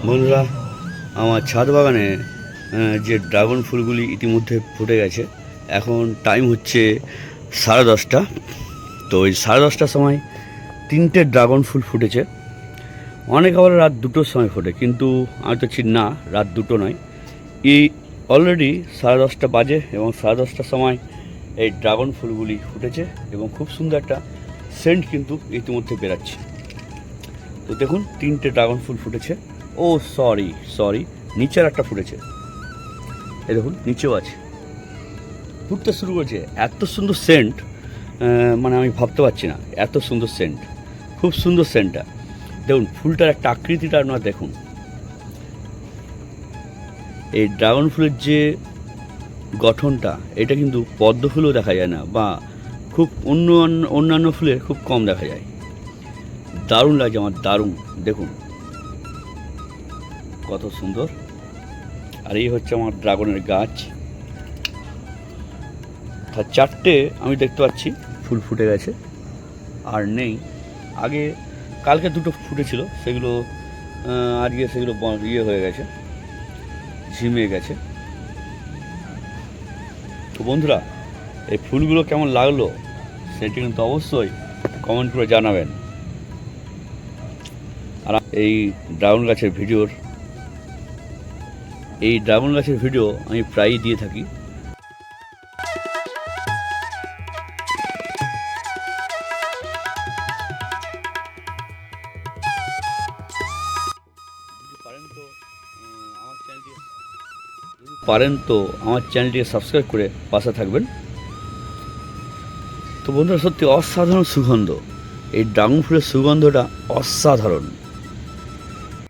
বন্ধুরা, আমার ছাদ বাগানে যে ড্রাগন ফুলগুলি ইতিমধ্যে ফুটে গেছে। এখন টাইম হচ্ছে 10:30। তো ওই 10:30টার সময় 3টে ড্রাগন ফুল ফুটেছে। অনেক আবার রাত 2টোর সময় ফোটে, কিন্তু আমি তো চিনি না রাত 2টো নয়, এই অলরেডি 10:30 বাজে এবং 10:30টার সময় এই ড্রাগন ফুলগুলি ফুটেছে এবং খুব সুন্দর একটা সেন্ট কিন্তু ইতিমধ্যে বেরাচ্ছে। তো দেখুন, 3টে ড্রাগন ফুল ফুটেছে। ও সরি, নিচের একটা ফুটেছে, এই দেখুন নিচেও আছে, ফুটতে শুরু করেছে। এত সুন্দর সেন্ট, মানে আমি ভাবতে পারছি না, এত সুন্দর সেন্ট, খুব সুন্দর সেন্টটা। দেখুন ফুলটার একটা আকৃতিটা আপনারা দেখুন। এই ড্রাগন ফুলের যে গঠনটা, এটা কিন্তু পদ্ম ফুলও দেখা যায় না, বা খুব অন্যান্য ফুলে খুব কম দেখা যায়। দারুণ লাগছে আমার, দারুণ। দেখুন কত সুন্দর। আর এই হচ্ছে আমার ড্রাগনের গাছ। আর 4টে আমি দেখতে পাচ্ছি ফুল ফুটে গেছে, আর নেই। আগে কালকে 2টো ফুটেছিল, সেগুলো আজকে সেগুলো ইয়ে হয়ে গেছে, ঝিমে গেছে। তো বন্ধুরা, এই ফুলগুলো কেমন লাগলো সেটি কিন্তু অবশ্যই কমেন্ট করে জানাবেন। আর এই ড্রাগন গাছের ভিডিও আমি প্রায়ই দিয়ে থাকি। পারেন তো আমার চ্যানেলটিকে সাবস্ক্রাইব করে পাশে থাকবেন। তো বন্ধুরা, সত্যি অসাধারণ সুগন্ধ, এই ড্রাগন ফুলের সুগন্ধটা অসাধারণ।